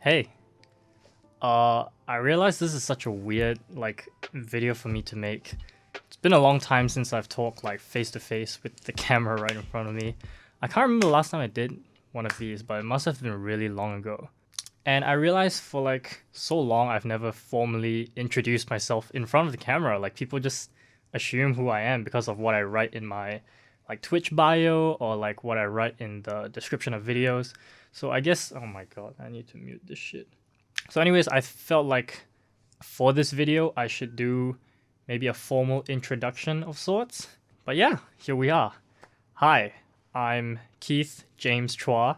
Hey, I realize this is such a weird, video for me to make. It's been a long time since I've talked, face to face with the camera right in front of me. I can't remember the last time I did one of these, but it must have been really long ago. And I realized for, so long I've never formally introduced myself in front of the camera. Like, people just assume who I am because of what I write in my, Twitch bio or, what I write in the description of videos. So I guess, oh my god, I need to mute this shit. So anyways, I felt like for this video, I should do maybe a formal introduction of sorts. But yeah, here we are. Hi, I'm Keith James Chua,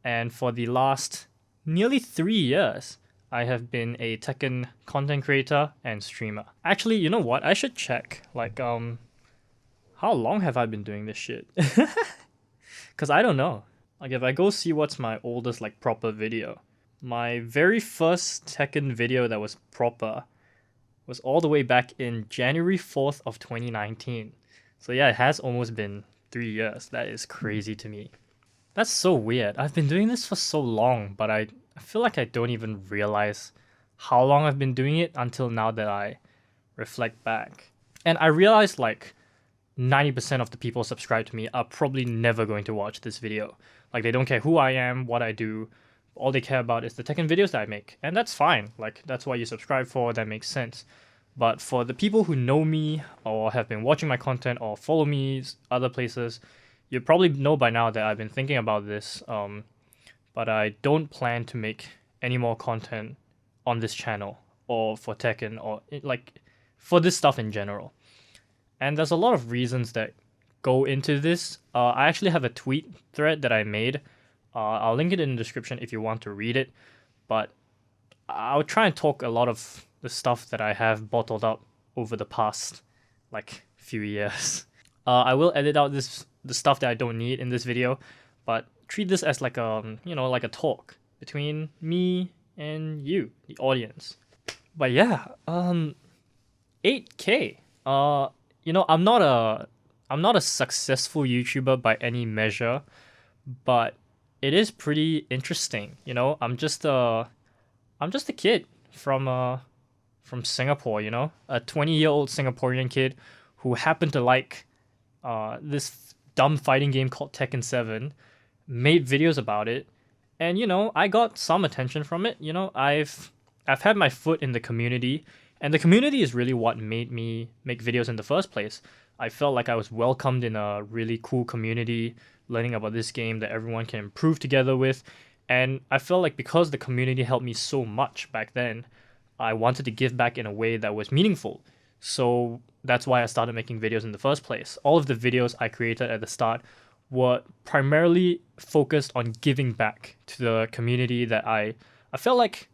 and for the last nearly 3 years, I have been a Tekken content creator and streamer. Actually, you know what? I should check. How long have I been doing this shit? Because I don't know. If I go see what's my oldest, proper video, my very first Tekken video that was proper was all the way back in January 4th of 2019. So yeah, it has almost been 3 years. That is crazy to me. That's so weird. I've been doing this for so long, but I feel like I don't even realize how long I've been doing it until now that I reflect back. And I realized 90% of the people subscribed to me are probably never going to watch this video. They don't care who I am, what I do. All they care about is the Tekken videos that I make. And that's fine. That's what you subscribe for. That makes sense. But for the people who know me or have been watching my content or follow me other places, you probably know by now that I've been thinking about this. But I don't plan to make any more content on this channel or for Tekken or for this stuff in general. And there's a lot of reasons that go into this. I actually have a tweet thread that I made. I'll link it in the description if you want to read it. But I'll try and talk a lot of the stuff that I have bottled up over the past few years. I will edit out the stuff that I don't need in this video, but treat this as like a talk between me and you, the audience. But yeah, 8K. I'm not a successful YouTuber by any measure, but it is pretty interesting. I'm just a kid from Singapore, a 20-year-old Singaporean kid who happened to like this dumb fighting game called Tekken 7, made videos about it, and I got some attention from it. I've had my foot in the community, and the community is really what made me make videos in the first place. I felt like I was welcomed in a really cool community, learning about this game that everyone can improve together with. And I felt like because the community helped me so much back then, I wanted to give back in a way that was meaningful. So that's why I started making videos in the first place. All of the videos I created at the start were primarily focused on giving back to the community that I felt like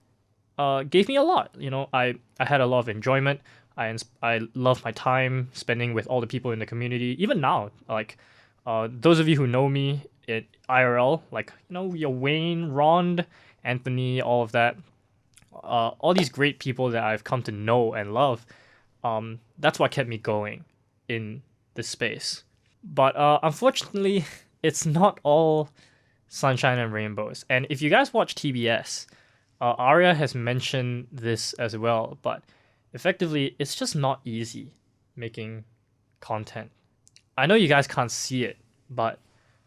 gave me a lot. I had a lot of enjoyment. I love my time spending with all the people in the community. Even now, those of you who know me at IRL, your Wayne, Rond, Anthony, all of that, all these great people that I've come to know and love, that's what kept me going in this space. But unfortunately, it's not all sunshine and rainbows. And if you guys watch TBS, Arya has mentioned this as well, but effectively, it's just not easy making content. I know you guys can't see it, but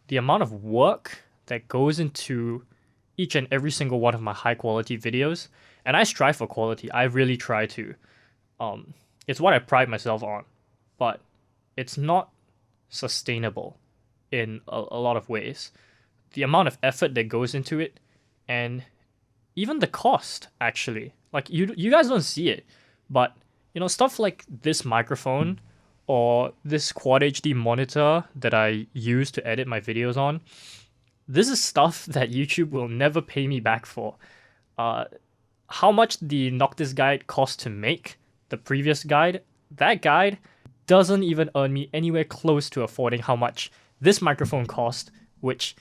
the amount of work that goes into each and every single one of my high quality videos, and I strive for quality, I really try to. It's what I pride myself on, but it's not sustainable in a lot of ways. The amount of effort that goes into it, and even the cost, actually. You guys don't see it, but stuff like this microphone or this Quad HD monitor that I use to edit my videos on, this is stuff that YouTube will never pay me back for. How much the Noctis guide cost to make, the previous guide, that guide doesn't even earn me anywhere close to affording how much this microphone cost, which,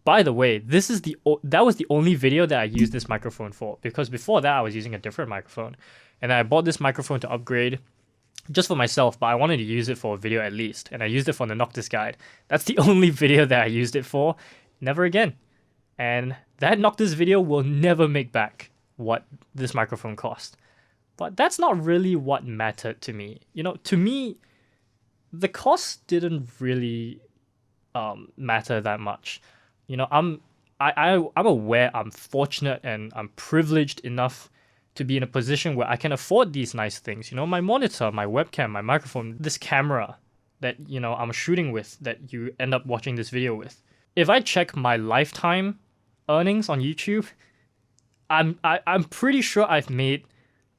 by the way, that was the only video that I used this microphone for, because before that I was using a different microphone. And I bought this microphone to upgrade just for myself, but I wanted to use it for a video at least. And I used it for the Noctis guide. That's the only video that I used it for. Never again. And that Noctis video will never make back what this microphone cost. But that's not really what mattered to me. To me, the cost didn't really matter that much. I'm aware I'm fortunate and I'm privileged enough to be in a position where I can afford these nice things. My monitor, my webcam, my microphone, this camera that I'm shooting with, that you end up watching this video with. If I check my lifetime earnings on YouTube, I'm pretty sure I've made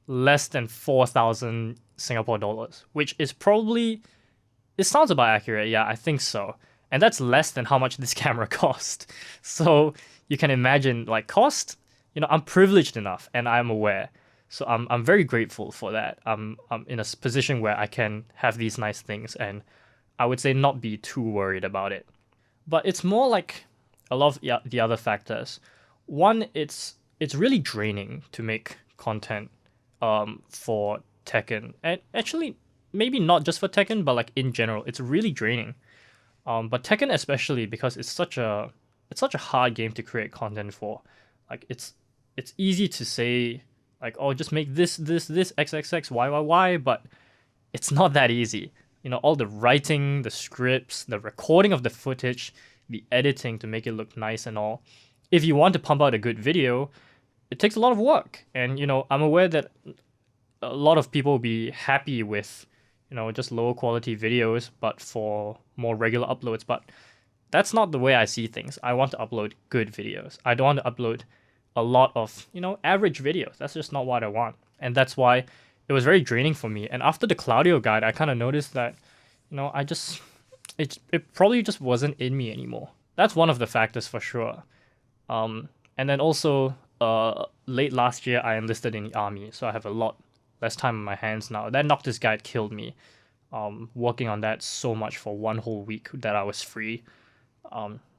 less than 4,000 Singapore dollars, which is probably, it sounds about accurate. Yeah, I think so. And that's less than how much this camera cost. So you can imagine, like, cost, I'm privileged enough and I'm aware. So I'm very grateful for that. I'm in a position where I can have these nice things and I would say not be too worried about it. But it's more like a lot of the other factors. One, it's really draining to make content for Tekken. And actually, maybe not just for Tekken, but like in general, it's really draining. But Tekken especially, because it's such a hard game to create content for. Like it's easy to say like, oh, just make this XXX YYY, but it's not that easy. All the writing, the scripts, the recording of the footage, the editing to make it look nice and all. If you want to pump out a good video, it takes a lot of work. And I'm aware that a lot of people will be happy with just lower quality videos, but for more regular uploads. But that's not the way I see things. I want to upload good videos. I don't want to upload a lot of, average videos. That's just not what I want. And that's why it was very draining for me. And after the Claudio guide, I kind of noticed that, it probably just wasn't in me anymore. That's one of the factors for sure. And then also, late last year, I enlisted in the army. So I have a lot less time on my hands now. That Noctis guide killed me. Working on that so much for one whole week that I was free.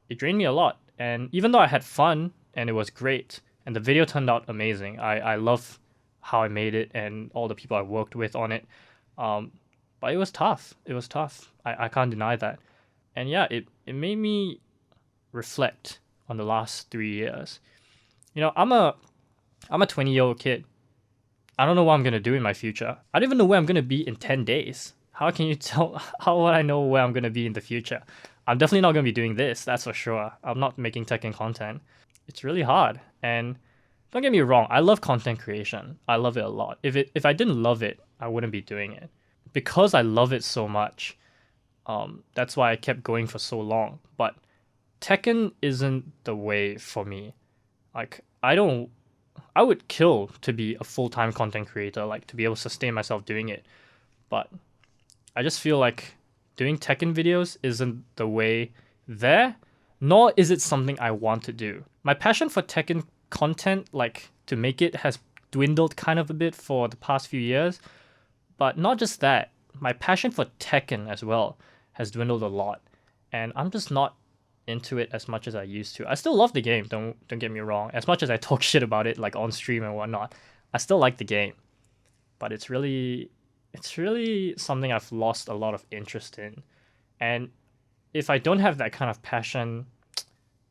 It drained me a lot. And even though I had fun and it was great and the video turned out amazing, I love how I made it and all the people I worked with on it. But it was tough. It was tough. I can't deny that. And yeah, it made me reflect on the last 3 years. I'm a 20-year-old kid. I don't know what I'm going to do in my future. I don't even know where I'm going to be in 10 days. How would I know where I'm going to be in the future? I'm definitely not going to be doing this, that's for sure. I'm not making Tekken content. It's really hard. And don't get me wrong, I love content creation. I love it a lot. If I didn't love it, I wouldn't be doing it. Because I love it so much, that's why I kept going for so long. But Tekken isn't the way for me. Like, I would kill to be a full-time content creator, like to be able to sustain myself doing it. But I just feel like doing Tekken videos isn't the way there, nor is it something I want to do. My passion for Tekken content, like to make it, has dwindled kind of a bit for the past few years. But not just that, my passion for Tekken as well has dwindled a lot. And I'm just not into it as much as I used to. I still love the game, don't get me wrong. As much as I talk shit about it like on stream and whatnot, I still like the game. But it's really something I've lost a lot of interest in. And if I don't have that kind of passion,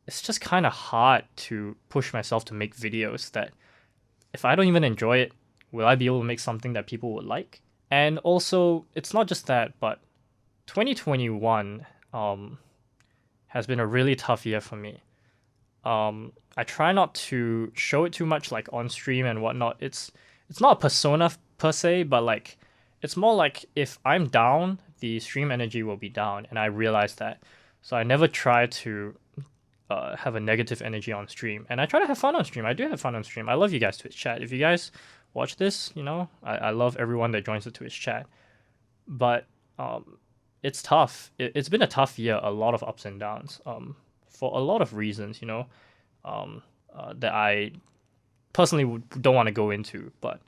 it's just kind of hard to push myself to make videos that if I don't even enjoy it, will I be able to make something that people would like? And also, it's not just that, but 2021 has been a really tough year for me. I try not to show it too much, like on stream and whatnot. It's not a persona per se, but like it's more like if I'm down, the stream energy will be down, and I realize that. So I never try to have a negative energy on stream, and I try to have fun on stream. I do have fun on stream. I love you guys Twitch chat. If you guys watch this, I love everyone that joins the Twitch chat. But it's tough. It's been a tough year, a lot of ups and downs, for a lot of reasons, that I personally don't want to go into. But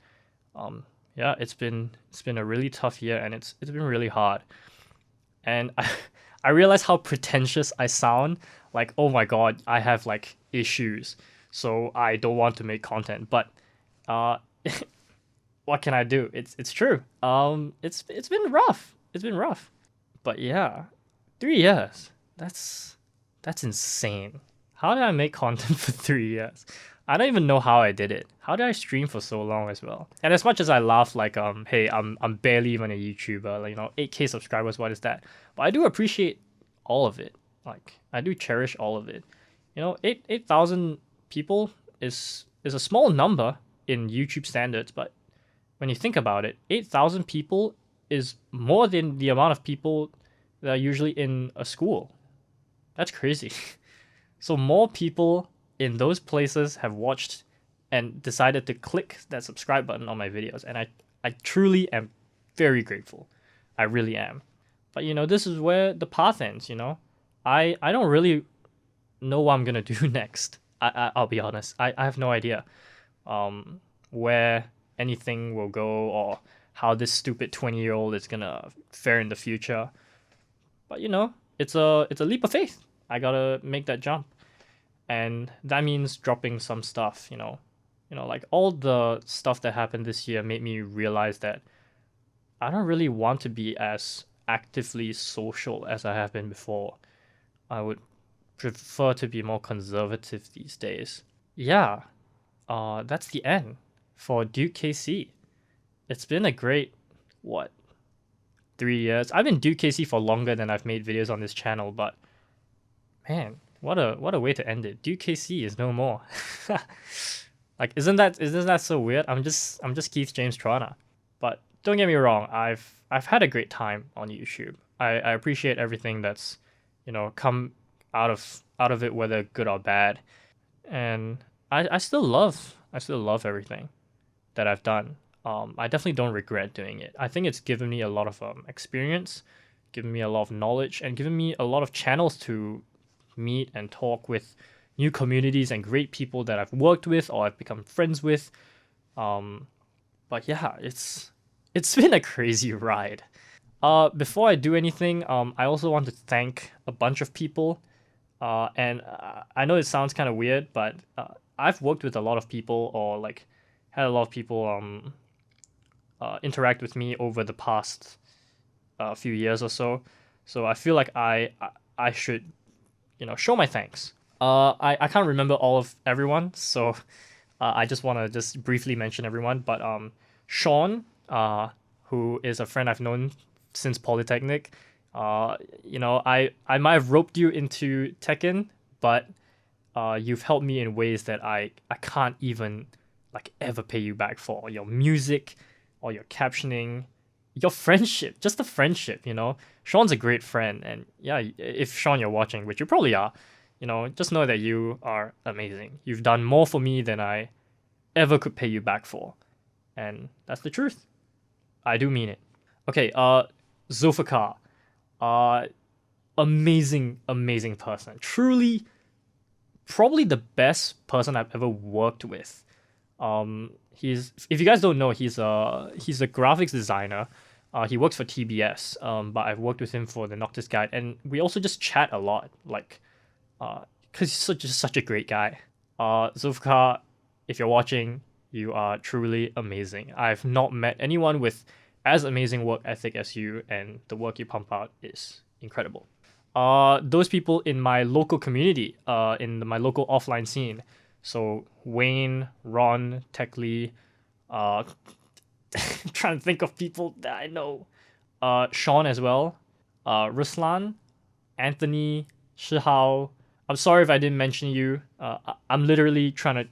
yeah, it's been a really tough year, and it's been really hard. And I realize how pretentious I sound. Like, oh my god, I have like issues, so I don't want to make content. But what can I do? It's true. It's been rough. It's been rough. But yeah, 3 years. That's insane. how did I make content for 3 years? I don't even know how I did it. How did I stream for so long as well? And as much as I laugh like hey, I'm barely even a YouTuber, like, 8K subscribers, what is that? But I do appreciate all of it. Like, I do cherish all of it. 8,000 people is a small number in YouTube standards, but when you think about it, 8,000 people is more than the amount of people that are usually in a school. That's crazy. So more people in those places have watched and decided to click that subscribe button on my videos, and I truly am very grateful. I really am. But this is where the path ends. I don't really know what I'm gonna do next. I'll be honest. I have no idea where anything will go or how this stupid 20-year-old is gonna fare in the future. But it's a leap of faith. I gotta make that jump, and that means dropping some stuff. Like all the stuff that happened this year made me realize that I don't really want to be as actively social as I have been before. I would prefer to be more conservative these days. Yeah, that's the end for Duke KC. It's been a great, 3 years? I've been Duke KC for longer than I've made videos on this channel, but man, what a way to end it. Duke KC is no more. Like, isn't that so weird? I'm just Keith James Trana. But don't get me wrong, I've had a great time on YouTube. I appreciate everything that's come out of it, whether good or bad. And I still love everything that I've done. I definitely don't regret doing it. I think it's given me a lot of experience, given me a lot of knowledge, and given me a lot of channels to meet and talk with new communities and great people that I've worked with or I've become friends with. But yeah, it's been a crazy ride. Before I do anything, I also want to thank a bunch of people. And I know it sounds kind of weird, but I've worked with a lot of people, or like had a lot of people interact with me over the past few years or so. So I feel like I should show my thanks. I can't remember all of everyone, so I just want to just briefly mention everyone. But Sean, who is a friend I've known since Polytechnic, I might have roped you into Tekken, but you've helped me in ways that I can't even ever pay you back for. Your music, or your captioning, your friendship, just the friendship. Sean's a great friend, and yeah, if Sean you're watching, which you probably are, just know that you are amazing. You've done more for me than I ever could pay you back for, and that's the truth. I do mean it. Okay, Zulfikar, amazing person. Truly, probably the best person I've ever worked with. If you guys don't know, he's a graphics designer. He works for TBS. But I've worked with him for the Noctis Guide, and we also just chat a lot. Because he's such a great guy. Zulfikar, if you're watching, you are truly amazing. I've not met anyone with as amazing work ethic as you, and the work you pump out is incredible. Those people in my local community, in my local offline scene. So Wayne, Ron, Techly, trying to think of people that I know. Sean as well. Ruslan, Anthony, Shihao. I'm sorry if I didn't mention you. I'm literally trying to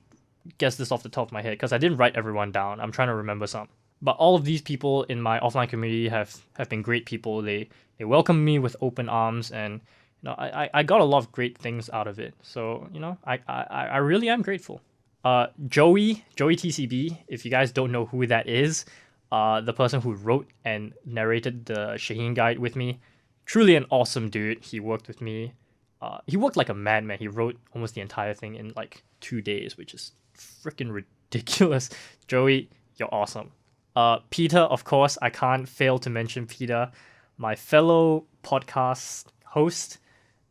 guess this off the top of my head because I didn't write everyone down. I'm trying to remember some. But all of these people in my offline community have been great people. They welcomed me with open arms, and I got a lot of great things out of it. So I really am grateful. Joey TCB, if you guys don't know who that is, the person who wrote and narrated the Shaheen guide with me, truly an awesome dude. He worked with me. He worked like a madman. He wrote almost the entire thing in 2 days, which is freaking ridiculous. Joey, you're awesome. Peter, of course, I can't fail to mention Peter, my fellow podcast host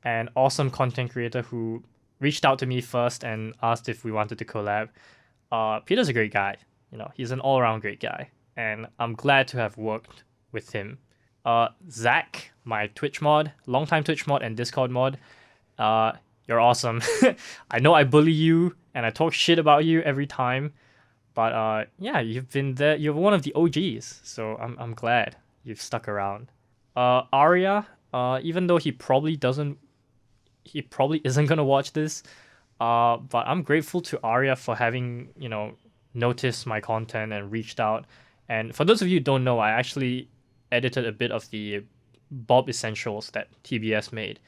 and awesome content creator who reached out to me first and asked if we wanted to collab. Peter's a great guy. He's an all-around great guy, and I'm glad to have worked with him. Zach, my Twitch mod, longtime Twitch mod and Discord mod, you're you're awesome. I know I bully you and I talk shit about you every time, but yeah, you've been there. You're one of the OGs, so I'm glad you've stuck around. Arya, even though he probably isn't gonna watch this, but I'm grateful to Arya for having noticed my content and reached out. And for those of you who don't know, I actually edited a bit of the Bob Essentials that TBS made,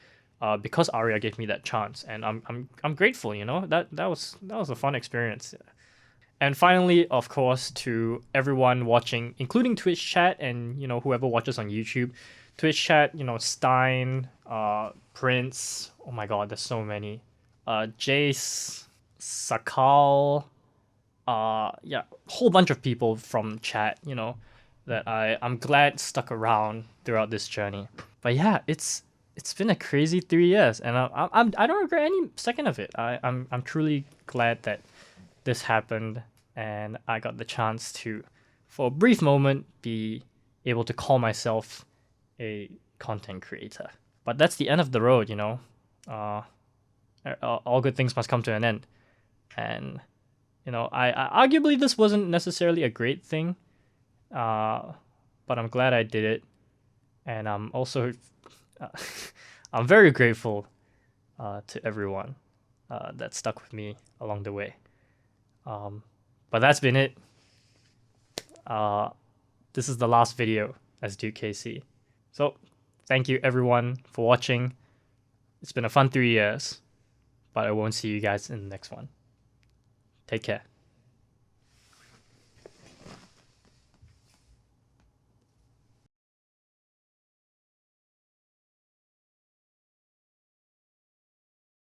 because Arya gave me that chance, and I'm grateful. That was a fun experience. And finally, of course, to everyone watching, including Twitch chat and whoever watches on YouTube, Twitch chat, Stein, Prince. Oh my God, there's so many. Jace, Sakal, yeah, whole bunch of people from chat, that I'm glad stuck around throughout this journey. But yeah, it's been a crazy 3 years, and I don't regret any second of it. I'm truly glad that this happened, and I got the chance to, for a brief moment, be able to call myself a content creator. But that's the end of the road, all good things must come to an end. And I arguably this wasn't necessarily a great thing, but I'm glad I did it, and I'm also I'm very grateful to everyone that stuck with me along the way. But that's been it. This is the last video as Duke KC. So thank you everyone for watching. It's been a fun 3 years, but I won't see you guys in the next one. Take care.